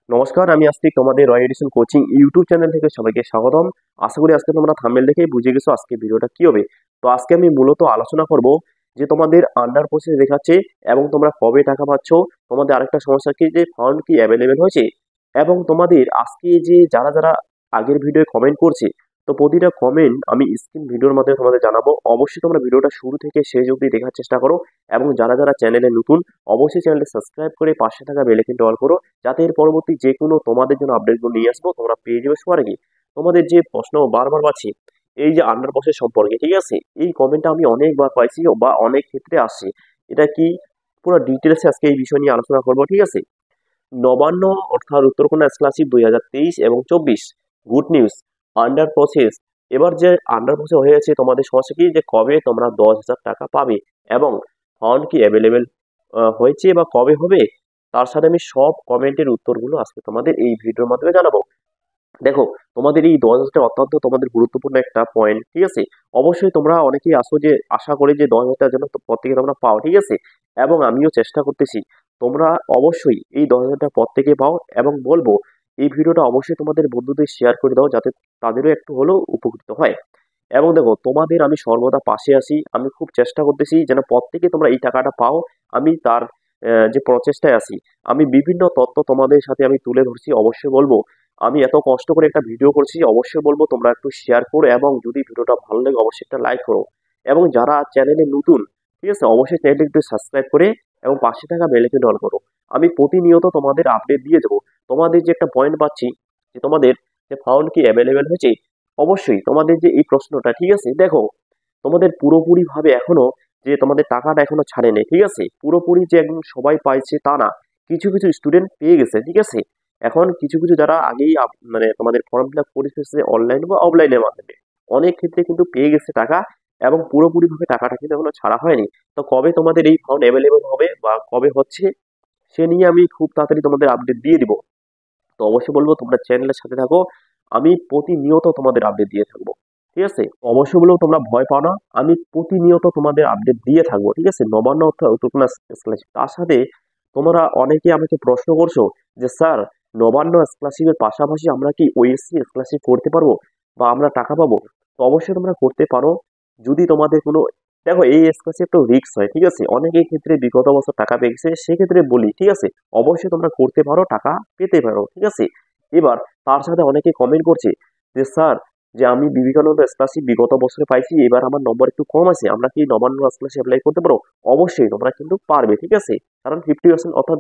নমস্কার, আমি আস্তিক। তোমাদের রয় এডিশন কোচিং ইউটিউব চ্যানেল থেকে সবাইকে স্বাগতম। আশা করি আজকে তোমরা থাম্বনেল দেখেই বুঝে গেছো আজকে ভিডিওটা কি হবে। তো আজকে আমি মূলত আলোচনা করব যে তোমাদের আন্ডার প্রসেস দেখাচ্ছে এবং তোমরা কবে টাকা পাচ্ছ। তোমাদের আরেকটা সমস্যা কি, যে ফান্ড কি অ্যাভেলেবেল হয়েছে, এবং তোমাদের আজকে যে যারা যারা আগের ভিডিও কমেন্ট করছে, তো প্রতিটা কমেন্ট আমি স্ক্রিন ভিডিওর মাধ্যমে তোমাদের জানাবো। অবশ্যই তোমরা ভিডিওটা শুরু থেকে শেষ অবধি দেখার চেষ্টা করো, এবং যারা যারা চ্যানেলে নতুন অবশ্যই চ্যানেলটি সাবস্ক্রাইব করে পাশে থাকা বেল আইকনটি অল করো, যাতে এর পরবর্তী যে কোনো তোমাদের জন্য আপডেটগুলো নিয়ে আসবো তোমরা পেয়ে যাবে সবার আগে। তোমাদের যে প্রশ্ন বারবার পাচ্ছি এই যে আন্ডার প্রসেস সম্পর্কে, ঠিক আছে, এই কমেন্টটা আমি অনেকবার পাইছি বা অনেক ক্ষেত্রে আসছে। এটা কি পুরো ডিটেলসে আজকে এই বিষয় নিয়ে আলোচনা করবো, ঠিক আছে। নবান্ন অর্থাৎ উত্তরকন্যা স্কলারশিপ 2023 এবং 24, গুড নিউজ, আন্ডার প্রসেস। এবার যে আন্ডার প্রসেস হয়েছে তোমাদের সমস্যা কি, যে কবে তোমরা 10,000 টাকা পাবে এবং ফান্ড কি অ্যাভেলেবেল হয়েছে বা কবে হবে, তার সাথে আমি সব কমেন্টের উত্তরগুলো আজকে তোমাদের এই ভিডিওর মাধ্যমে জানাবো। দেখো, তোমাদের এই 10,000টা অত্যন্ত তোমাদের গুরুত্বপূর্ণ একটা পয়েন্ট, ঠিক আছে। অবশ্যই তোমরা অনেকেই আসো যে আশা করে যে 10,000 যেন প্রত্যেকে তোমরা পাও, ঠিক আছে, এবং আমিও চেষ্টা করতেছি তোমরা অবশ্যই এই 10,000টা প্রত্যেকে পাও। এবং বলবো এই ভিডিওটা অবশ্যই তোমাদের বন্ধুদের শেয়ার করে দাও, যাতে তাদেরও একটু হলেও উপকৃত হয়। এবং দেখো, তোমাদের আমি সর্বদা পাশে আছি, আমি খুব চেষ্টা করতেছি যেন প্রত্যেকে তোমরা এই টাকাটা পাও। আমি তার যে প্রচেষ্টায় আছি, আমি বিভিন্ন তথ্য তোমাদের সাথে আমি তুলে ধরছি। অবশ্যই বলবো আমি এত কষ্ট করে একটা ভিডিও করছি, অবশ্যই বলবো তোমরা একটু শেয়ার করো, এবং যদি ভিডিওটা ভালো লাগে অবশ্যই একটা লাইক করো। এবং যারা চ্যানেলে নতুন, ঠিক আছে, অবশ্যই চ্যানেলটি একটু সাবস্ক্রাইব করে এবং পাশে থাকা বেল আইকনটি অন করো। আমি প্রতিনিয়ত তোমাদের আপডেট দিয়ে যাবো। তোমাদের যে একটা পয়েন্ট পাচ্ছি যে তোমাদের যে ফান্ড কি অ্যাভেলেবেল হয়েছে, অবশ্যই তোমাদের যে এই প্রশ্নটা, ঠিক আছে, দেখো তোমাদের পুরোপুরি ভাবে এখনো যে তোমাদের টাকাটা এখনো ছাড়েনি, ঠিক আছে, পুরোপুরি যে একদম সবাই পাইছে তা না। কিছু কিছু স্টুডেন্ট পেয়ে গেছে, ঠিক আছে। এখন কিছু কিছু যারা আগেই মানে তোমাদের ফর্ম ফিল আপ করে ফেলছে অনলাইন বা অফলাইনের মাধ্যমে, অনেক ক্ষেত্রে কিন্তু পেয়ে গেছে টাকা, এবং পুরোপুরি ভাবে টাকাটা কিন্তু এখনো ছাড়া হয়নি। তো কবে তোমাদের এই ফান্ড অ্যাভেলেবল হবে বা কবে হচ্ছে, সে নিয়ে আমি খুব তাড়াতাড়ি তোমাদের আপডেট দিয়ে দিব। তো অবশ্যই বলবো তোমরা চ্যানেলের সাথে থাকো, আমি প্রতিনিয়ত তোমাদের আপডেট দিয়ে থাকবো, ঠিক আছে। অবশ্যই বলবো তোমরা ভয় পাও না, আমি প্রতিনিয়ত তোমাদের আপডেট দিয়ে থাকবো, ঠিক আছে। নবান্ন অর্থাৎ উত্তরকন্যা স্কলারশিপ, তার সাথে তোমরা অনেকে আমাকে প্রশ্ন করছো যে স্যার, নবান্ন স্কলারশিপের পাশাপাশি আমরা কি ওএসসি স্কলারশিপ করতে পারবো বা আমরা টাকা পাবো? তো অবশ্যই তোমরা করতে পারো, যদি তোমাদের কোনো, দেখো এই স্কলারশিপ একটু রিস্ক হয়, ঠিক আছে, অনেকের ক্ষেত্রে বিগত বছর টাকা পেয়েছে, সেক্ষেত্রে বলি, ঠিক আছে, অবশ্যই তোমরা করতে পারো, টাকা পেতে পারো, ঠিক আছে। এবার তার সাথে অনেকে কমেন্ট করছে যে স্যার, যে আমি বিবেকানন্দ স্কলারশিপ বিগত বছরে পাইছি, এবার আমার নম্বর একটু কম আছে, আমরা কি নবান্ন স্কলারশিপ অ্যাপ্লাই করতে পারো? অবশ্যই তোমরা কিন্তু পারবে, ঠিক আছে। কারণ 50%, অর্থাৎ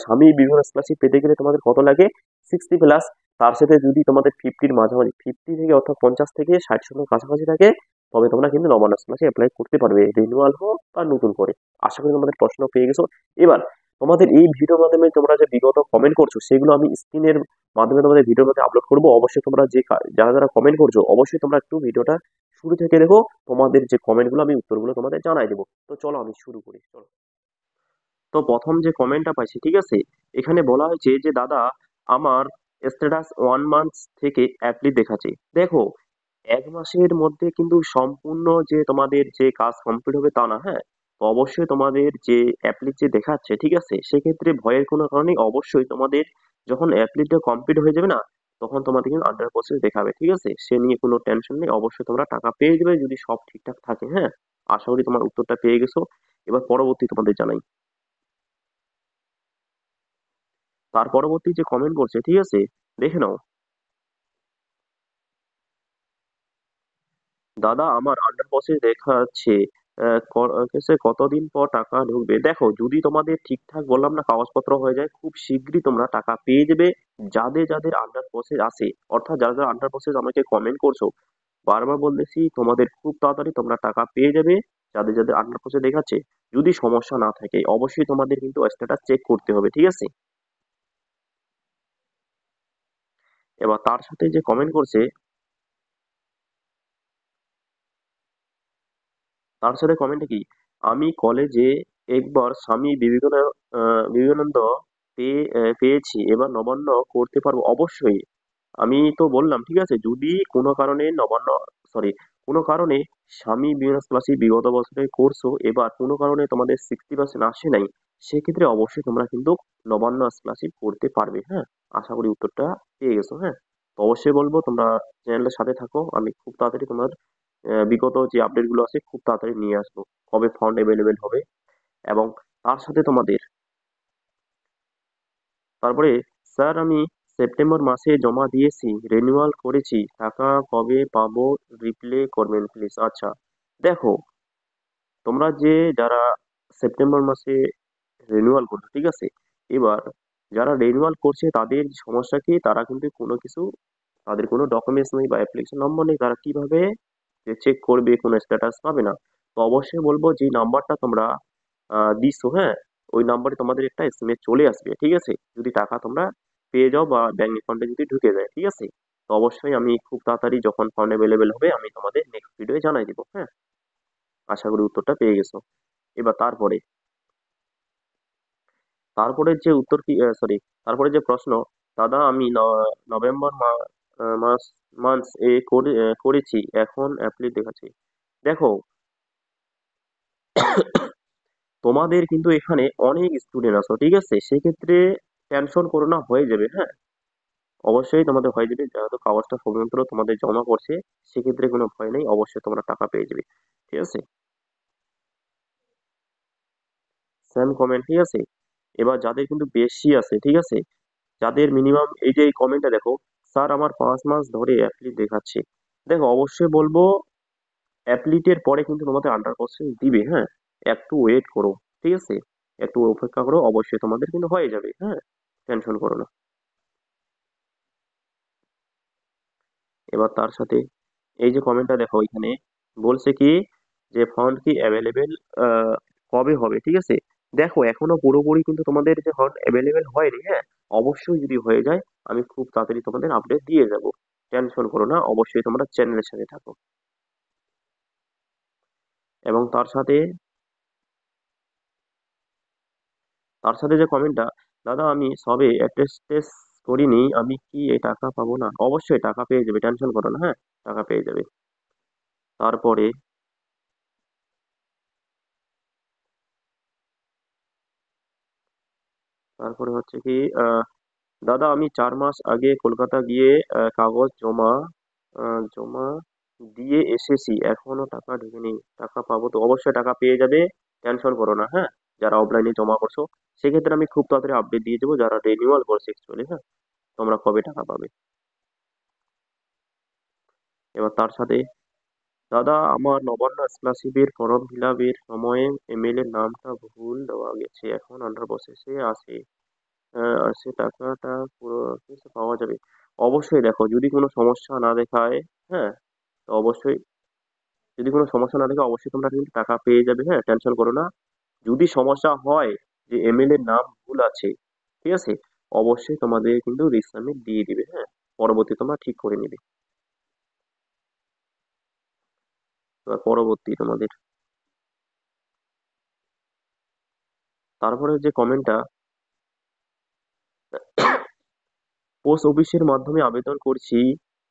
স্বামী বিবেকানন্দ স্কলারশিপ পেতে গেলে তোমাদের কত লাগে, 60+। তার সাথে যদি তোমাদের 50-র মাঝামাঝি, 50 থেকে অর্থাৎ 50 থেকে 60 কাছাকাছি থাকে, তবে তোমরা কিন্তু নবান্ন স্কলারশিপ অ্যাপ্লাই করতে পারবে, রিনিউয়াল হোক বা নতুন করে। আশা করি তোমাদের প্রশ্ন পেয়ে গেছো। এবার তোমাদের এই ভিডিওর মাধ্যমে তোমরা যে বিগত কমেন্ট করছো, সেগুলো আমি স্ক্রিনের মাধ্যমে তোমাদের ভিডিওর মধ্যে আপলোড করবো। অবশ্যই তোমরা যে যারা যারা কমেন্ট করছো, অবশ্যই তোমরা একটু ভিডিওটা শুরু থেকে দেখো, তোমাদের যে কমেন্টগুলো আমি উত্তরগুলো তোমাদের জানাই দেবো। তো চলো আমি শুরু করি, চলো। তো প্রথম যে কমেন্টটা পাইছি, ঠিক আছে, এখানে বলা হয়েছে যে দাদা, আমার স্ট্যাটাস 1 মান্থ থেকে অ্যাপ্লি দেখাচ্ছে। দেখো, 1 মাসের মধ্যে কিন্তু সম্পূর্ণ যে তোমাদের যে কাজ কমপ্লিট হবে তা না, হ্যাঁ। তো অবশ্যই তোমাদের যে অ্যাপ্লি যে দেখাচ্ছে, ঠিক আছে, সেক্ষেত্রে ভয়ের কোনো কারণেই, অবশ্যই তোমাদের যখন অ্যাপ্লিটা কমপ্লিট হয়ে যাবে না, তখন তোমাদের কিন্তু আন্ডার প্রসেস দেখাবে, ঠিক আছে, সে নিয়ে কোনো টেনশন নেই। অবশ্যই তোমরা টাকা পেয়ে যাবে যদি সব ঠিকঠাক থাকে, হ্যাঁ। আশা করি তোমার উত্তরটা পেয়ে গেছো। এবার পরবর্তী তোমাদের জানাই। তার পরবর্তী যে কমেন্ট করছে, ঠিক আছে, দেখে নাও। দাদা, আমার আন্ডার প্রসেস দেখাচ্ছে, কতদিন পর টাকা ঢুকবে? দেখো, যদি তোমাদের ঠিকঠাক বললাম না কাগজপত্র হয়ে যায়, খুব শীঘ্রই তোমরা টাকা পেয়ে যাবে। যাদের যাদের আন্ডার প্রসেস আছে, অর্থাৎ যারা যারা আন্ডার প্রসেস আমাকে কমেন্ট করছো, বারবার বলতেছি তোমাদের খুব তাড়াতাড়ি তোমরা টাকা পেয়ে যাবে। যাদের যাদের আন্ডার প্রসেস দেখাচ্ছে, যদি সমস্যা না থাকে, অবশ্যই তোমাদের কিন্তু স্ট্যাটাস চেক করতে হবে, ঠিক আছে। এবার তার সাথে যে কমেন্ট করছে, তার সাথে কমেন্টে কি, আমি কলেজে একবার স্বামী বিবেকানন্দ পেয়েছি, এবার নবান্ন করতে পারবো? অবশ্যই। আমি তো বললাম, ঠিক আছে, যদি কোনো কারণে নবান্ন, সরি, কোনো কারণে স্বামী বিবেকানন্দ স্কলারশিপ বিগত বছরে করছো, এবার কোনো কারণে তোমাদের 60% আসে নাই, সেক্ষেত্রে অবশ্যই তোমরা কিন্তু নবান্ন স্কলারশিপ করতে পারবে, হ্যাঁ। আশা করি উত্তরটা পেয়ে গেছো। হ্যাঁ, তো অবশ্যই বলবো তোমরা চ্যানেলের সাথে থাকো, আমি খুব তাড়াতাড়ি তোমার বিগত যে আপডেট গুলো আছে খুব তাড়াতাড়ি নিয়ে আসবো, কবে ফান্ড অ্যাভেলেবেল হবে। এবং তার সাথে তোমাদের তারপরে, স্যার আমি সেপ্টেম্বর মাসে জমা দিয়েছি, রিনিউয়াল করেছি, টাকা কবে পাবো, রিপ্লে করবেন প্লিজ। আচ্ছা, দেখো, তোমরা যে যারা সেপ্টেম্বর মাসে রিনিউয়াল করছো, ঠিক আছে, এবার যারা রিনিউয়াল করছে তাদের সমস্যা কি, তারা কিন্তু কোনো কিছু, তাদের কোনো ডকুমেন্টস নেই বা অ্যাপ্লিকেশন নম্বর নেই, তারা কিভাবে চেক করবে, কোনো স্ট্যাটাস পাবে না। তো অবশ্যই বলবো যে নাম্বারটা তোমরা দিছো, হ্যাঁ, ওই নাম্বারে তোমাদের একটা এসএমএস চলে আসবে, ঠিক আছে, যদি টাকা তোমরা পেয়ে যাও বা ব্যাংক অ্যাকাউন্টে যদি ঢুকে যায়, ঠিক আছে। তো অবশ্যই আমি খুব তাড়াতাড়ি যখন ফান্ড অ্যাভেলেবেল হবে আমি তোমাদের নেক্সট ভিডিওয়ে জানাই দিব। হ্যাঁ, আশা করি উত্তরটা পেয়ে গেছো। এবার তারপরে তারপরে যে উত্তর কি, সরি, তারপরে যে প্রশ্ন, দাদা আমি নভেম্বর মাস মান্থ এ করেছি, এখন অ্যাপ্লি দেখাচ্ছি। দেখো, তোমাদের কিন্তু এখানে অনেক স্টুডেন্ট আছো, ঠিক আছে, সেক্ষেত্রে টেনশন করো না, হয়ে যাবে। হ্যাঁ, অবশ্যই তোমাদের হয়ে যাবে, যেহেতু কাগজটা সবেমাত্র তোমাদের জমা করছে, সেক্ষেত্রে কোনো ভয় নেই, অবশ্যই তোমরা টাকা পেয়ে যাবে, ঠিক আছে। সেম কমেন্ট, ঠিক আছে। এবার যাদের কিন্তু বেশি আছে, ঠিক আছে, যাদের মিনিমাম, এই যে এই কমেন্টটা দেখো, স্যার আমার 5 মাস ধরে অ্যাপ্লি দেখাচ্ছে। দেখো, অবশ্যই বলবো অ্যাপ্লিটের পরে কিন্তু তোমাদের আন্ডার প্রসেস দিবে। হ্যাঁ, একটু ওয়েট করো, ঠিক আছে, একটু অপেক্ষা করো, অবশ্যই তোমাদের কিন্তু হয়ে যাবে। হ্যাঁ, টেনশন করো না। এবার তার সাথে এই যে কমেন্টটা দেখো, এখানে বলছে কি যে ফান্ড কি অ্যাভেলেবেল কবে হবে, ঠিক আছে। দেখো, এখনো পুরোপুরি কিন্তু তোমাদের যে ফান্ড অ্যাভেলেবেল হয়নি। হ্যাঁ, অবশ্যই যদি হয়ে যায় আমি খুব তাড়াতাড়ি তোমাদের আপডেট দিয়ে যাব, টেনশন করো না, অবশ্যই তোমরা চ্যানেলের সাথে থাকো। এবং তার সাথে যে কমেন্টটা, দাদা আমি সবে অ্যাটেস্টেস করিনি, আমি কি এই টাকা পাবো না? অবশ্যই টাকা পেয়ে যাবে, টেনশন করো না। হ্যাঁ, টাকা পেয়ে যাবে। তারপরে তারপরে হচ্ছে কি, দাদা আমি 4 মাস আগে কলকাতা গিয়ে কাগজ জমা দিয়ে এসেছি, এখনো টাকা ঢোকেনি, টাকা পাবো তো? অবশ্যই টাকা পেয়ে যাবে, টেনশন করো না। হ্যাঁ, যারা অফলাইনে জমা করছো, সেক্ষেত্রে আমি খুব তাড়াতাড়ি আপডেট দিয়ে দেবো, যারা রিনিউয়াল করছে অ্যাকচুয়ালি। হ্যাঁ, তোমরা কবে টাকা পাবে। এবার তার সাথে, দাদা আমার নবান্ন স্কলারশিপের ফর্ম ফিল আপের সময়ে এমএলএ এর নামটা ভুল দেওয়া গেছে, এখন আন্ডার প্রসেসে আছে, সে টাকাটা পুরো কিছু পাওয়া যাবে? অবশ্যই দেখো, যদি কোনো সমস্যা না দেখায়, হ্যাঁ, তো অবশ্যই, যদি কোনো সমস্যা না দেখে অবশ্যই তোমরা কিন্তু টাকা পেয়ে যাবে। হ্যাঁ, টেনশন করো না। যদি সমস্যা হয় যে এমএলএ এর নাম ভুল আছে, ঠিক আছে, অবশ্যই তোমাদের কিন্তু রিসাবমিট দিয়ে দিবে। হ্যাঁ, পরবর্তী তোমরা ঠিক করে নিবে। এবার পরবর্তী তোমাদের, তারপরে যে কমেন্টটা, পোস্ট অফিসের মাধ্যমে আবেদন করছি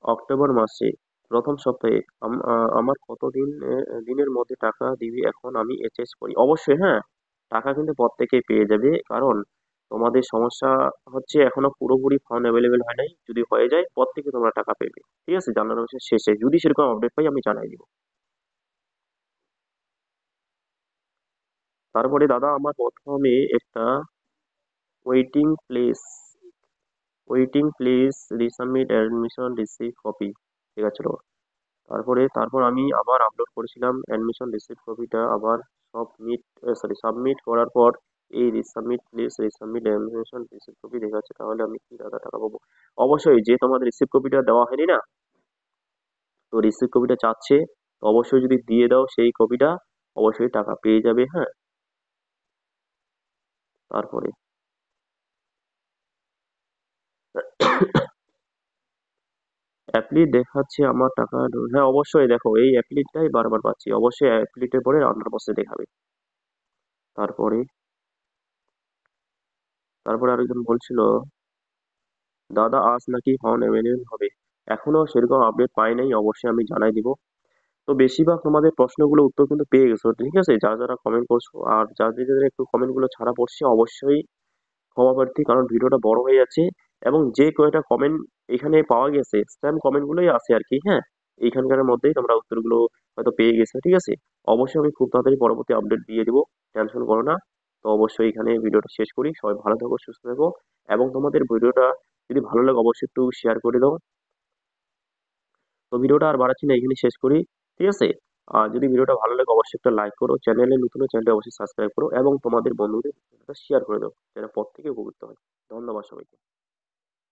অক্টোবর মাসে প্রথম সপ্তাহে, আমার কতদিন দিনের মধ্যে টাকা দিবি, এখন আমি এইচএস করি? অবশ্যই, হ্যাঁ, টাকা কিন্তু প্রত্যেকেই পেয়ে যাবে, কারণ তোমাদের সমস্যা হচ্ছে এখনো পুরোপুরি ফান্ড অ্যাভেলেবেল হয় নাই, যদি হয়ে যায় প্রত্যেকে তোমরা টাকা পেবে, ঠিক আছে, জানানো হচ্ছে শেষে, যদি সেরকম আপডেট পাই আমি জানাই দিব। তারপরে, দাদা আমার প্রথমে একটা waiting place waiting please resubmit admission receive copy, ঠিক আছে। তারপর আমি আবার আপলোড করেছিলাম অ্যাডমিশন রিসিপ্ট কপিটা, আবার সাবমিট করার পর এই resubmit please resubmit admission receipt copy দেখাচ্ছে, তাহলে আমি কি দাদা টাকা পাবো? অবশ্যই, যে তোমাদের রিসিপ্ট কপিটা দেওয়া হয়নি না, তো রিসিপ্ট কপিটা চাচ্ছে, তো অবশ্যই যদি দিয়ে দাও সেই কপিটা, অবশ্যই টাকা পেয়ে যাবে। হ্যাঁ, তারপরে অ্যাপ্লি দেখাচ্ছে আমার টাকা হ্যাঁ, অবশ্যই দেখো, এই অ্যাপ্লিটাই বারবার পাচ্ছি, অবশ্যই অ্যাপ্লিটের পরে আন্ডার প্রসেস দেখাবে। তারপরে তারপরে আরেকজন বলছিল, দাদা আজ নাকি ফর্ম অ্যাভেলেবেল হবে, এখনো সেরকম আপডেট পাই নাই, অবশ্যই আমি জানাই দিব। তো বেশিরভাগ তোমাদের প্রশ্নগুলো উত্তর কিন্তু পেয়ে গেছো, ঠিক আছে, যারা যারা কমেন্ট করছো, আর যাদের যাদের একটু কমেন্ট গুলো ছাড়া পড়ছে, অবশ্যই ক্ষমা প্রার্থী, কারণ ভিডিওটা বড় হয়ে যাচ্ছে। এবং যে কয়টা কমেন্ট এখানে পাওয়া গেছে স্প্যাম কমেন্টগুলোই আছে আর কি, হ্যাঁ, এইখানকার মধ্যেই তোমরা উত্তরগুলো হয়তো পেয়ে গেছো, ঠিক আছে। অবশ্যই আমি খুব তাড়াতাড়ি পরবর্তী আপডেট দিয়ে দেবো, টেনশন করো না। তো অবশ্যই এখানে ভিডিওটা শেষ করি, সবাই ভালো থাকো, সুস্থ থাকো, এবং তোমাদের ভিডিওটা যদি ভালো লাগে অবশ্যই একটু শেয়ার করে দাও। তো ভিডিওটা আর বাড়াচ্ছি না, এখানে শেষ করি, ঠিক আছে। আর যদি ভিডিওটা ভালো লাগে অবশ্যই একটা লাইক করো, চ্যানেলে নতুন চ্যানেলটা অবশ্যই সাবস্ক্রাইব করো এবং তোমাদের বন্ধুদের শেয়ার করে দাও যেন প্রত্যেকে উপকৃত হয়। ধন্যবাদ সবাইকে।